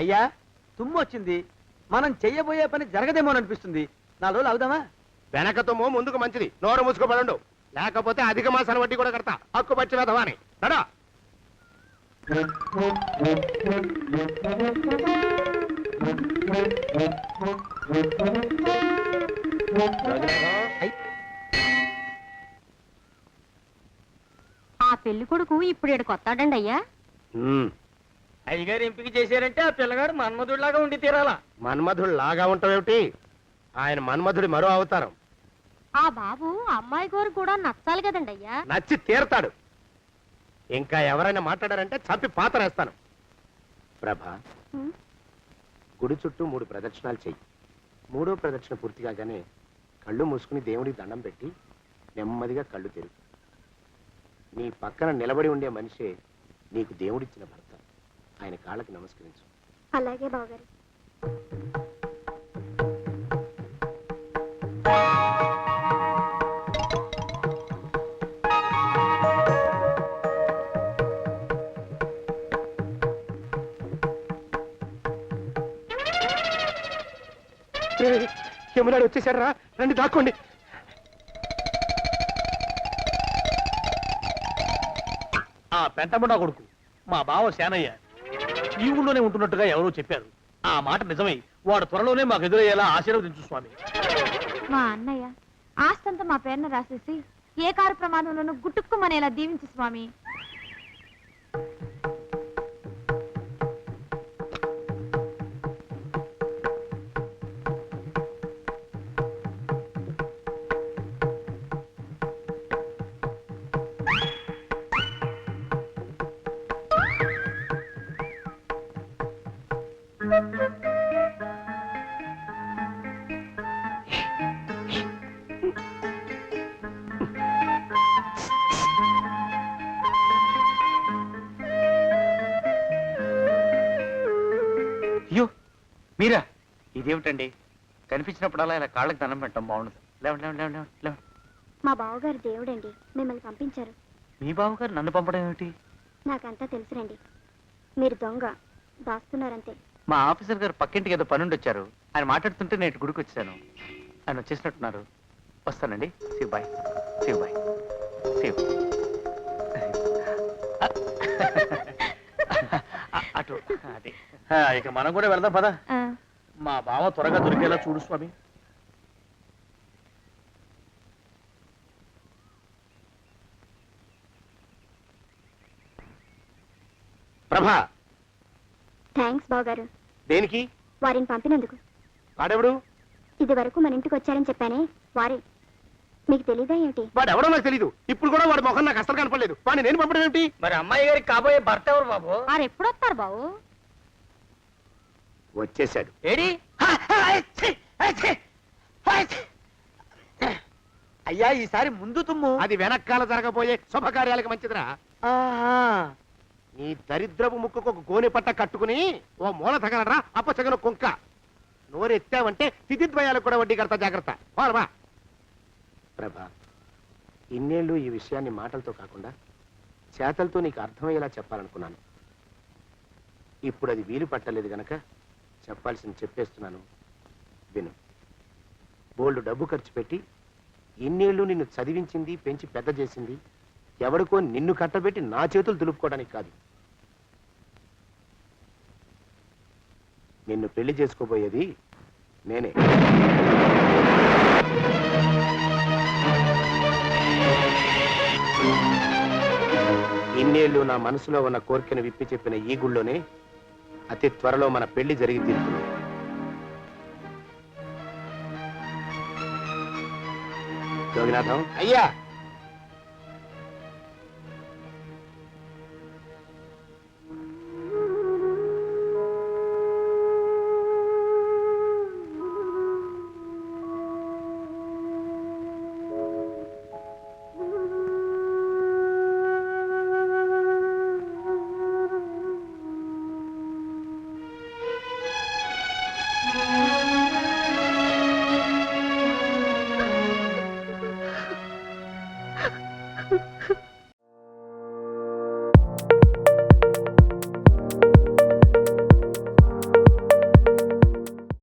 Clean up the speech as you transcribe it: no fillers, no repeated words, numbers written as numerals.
అయ్యా తుమ్ము వచ్చింది, మనం చెయ్యబోయే పని జరగదేమో అనిపిస్తుంది. 4 రోజులు అవుదామా? వెనక తుమ్ము ముందుకు మంచిది, నోరు మూసుకోబడండు, లేకపోతే అధిక మాసాల వడ్డీ కూడా కడతా. హక్కు పచ్చి వేధవాని నడా. ఆ పెళ్లి కొడుకు ఇప్పుడు ఇక్కడికి వస్తాడండి అయ్యా. అయ్యగారు ఎంపిక చేశారంటే ఆ పిల్లగాడు మన్మధుడిలాగా ఉండి తీరాలా. మన్మధుడు లాగా ఉంటావేమిటి? ఆయన మన్మధుడి మరో అవతారం. ఆ బాబు అమ్మాయి గారు కూడా నచ్చాలి కదండి అయ్యా. నచ్చి తీరతాడు. ఇంకా ఎవరైనా మాట్లాడారంటే చంపి పాతరేస్తాను. ప్రభా, గుడి చుట్టూ 3 ప్రదక్షిణాలు చెయ్యి. 3వ ప్రదక్షిణ పూర్తి కాగానే కళ్ళు మూసుకుని దేవుడికి దండం పెట్టి నెమ్మదిగా కళ్ళు తెరుగు. నీ పక్కన నిలబడి ఉండే మనిషే నీకు దేవుడిచ్చిన భర్త. ఆయన కాళ్ళకి నమస్కరించు. అలాగే బావగారు. యమునాడు వచ్చేసారా, రండి దాక్కోండి. ఆ పెంటముడా కొడుకు మా బావ శానయ్య ఈ ఊళ్ళోనే ఉంటున్నట్టుగా ఎవరో చెప్పారు. ఆ మాట నిజమై వాడు త్వరలోనే మాకు ఎదురయ్యేలా ఆశీర్వదించు స్వామి. మా అన్నయ్య ఆస్తంతా మా పేరున రాసేసి ఏ కారు ప్రమాదంలోనూ గుట్టుక్కుమనేలా దీవించు స్వామి. అయ్యో మీరా, ఇదేమిటండి? కనిపించినప్పుడల్లా ఇలా కాళ్ళకి దండం పెట్టడం బాగుండదు. లేవండి లేవండి లేవండి లేవండి. మా బావగారు దేవుడండి, మిమ్మల్ని పంపించారు. మీ బావగారు నన్ను పంపడం ఏమిటి? నాకంతా తెలుసురండి. మీరు దొంగ దాస్తున్నారంతే. మా ఆఫీసర్ గారు పక్కింటికి ఏదో పనుండి వచ్చారు. ఆయన మాట్లాడుతుంటే నేను గుడికి వచ్చాను. ఆయన వచ్చేసినట్టున్నారు. వస్తానండి. Shiv bye, Shiv bye, Shiv. అటు అది. ఇక మనం కూడా వెళ్దాం పద. మా బావ త్వరగా దొరికేలా చూడు స్వామి. ప్రభా, థ్యాంక్స్ బావగారు. దేనికి? వారిని పంపినందుకు. వాడెవడు? ఇది వరకు మన ఇంటికి వచ్చారని చెప్పానే వారే. మీకు తెలీదా ఏమిటి? వాడెవడో నాకు తెలీదు. ఇప్పుడు కూడా వాడి ముఖం నాకు అసలు కనపడలేదు. వాడిని నేను పంపడం ఏమిటి? మరి అమ్మాయి గారికి కాబోయే భర్త ఎవరు బాబు? వారు ఎప్పుడు వస్తారు బాబు? వచ్చేసాడు. ఏడి? అయ్యా ఈసారి ముందు తుమ్ము. అది వెనకాల జరగబోయే శుభకార్యాలకు మంచిదిరా. నీ దరిద్రపు ముక్కుకు ఒక గోనె పట్ట కట్టుకుని ఓ మూల తగలరా అప్పచగన కుంక. నోరెత్తావంటే స్థితిద్వయాలకు కూడా వడ్డీ కడతా, జాగ్రత్త. పోరమా. ప్రభా, ఇన్నేళ్ళు ఈ విషయాన్ని మాటలతో కాకుండా చేతలతో నీకు అర్థమయ్యేలా చెప్పాలనుకున్నాను. ఇప్పుడు అది వీలు పట్టలేదు గనక చెప్పాల్సింది చెప్పేస్తున్నాను. విను. బోల్డు డబ్బు ఖర్చు పెట్టి ఇన్నేళ్ళు నిన్ను చదివించింది, పెంచి పెద్ద చేసింది ఎవడికో నిన్ను కట్టబెట్టి నా చేతులు దులుపుకోవడానికి కాదు. నిన్ను పెళ్లి చేసుకోబోయేది నేనే. ఇన్నేళ్ళు నా మనసులో ఉన్న కోరికను విప్పి చెప్పిన ఈ గుళ్ళోనే అతి త్వరలో మన పెళ్లి జరిగి తీరుతుంది. యోగినాథం అయ్యా,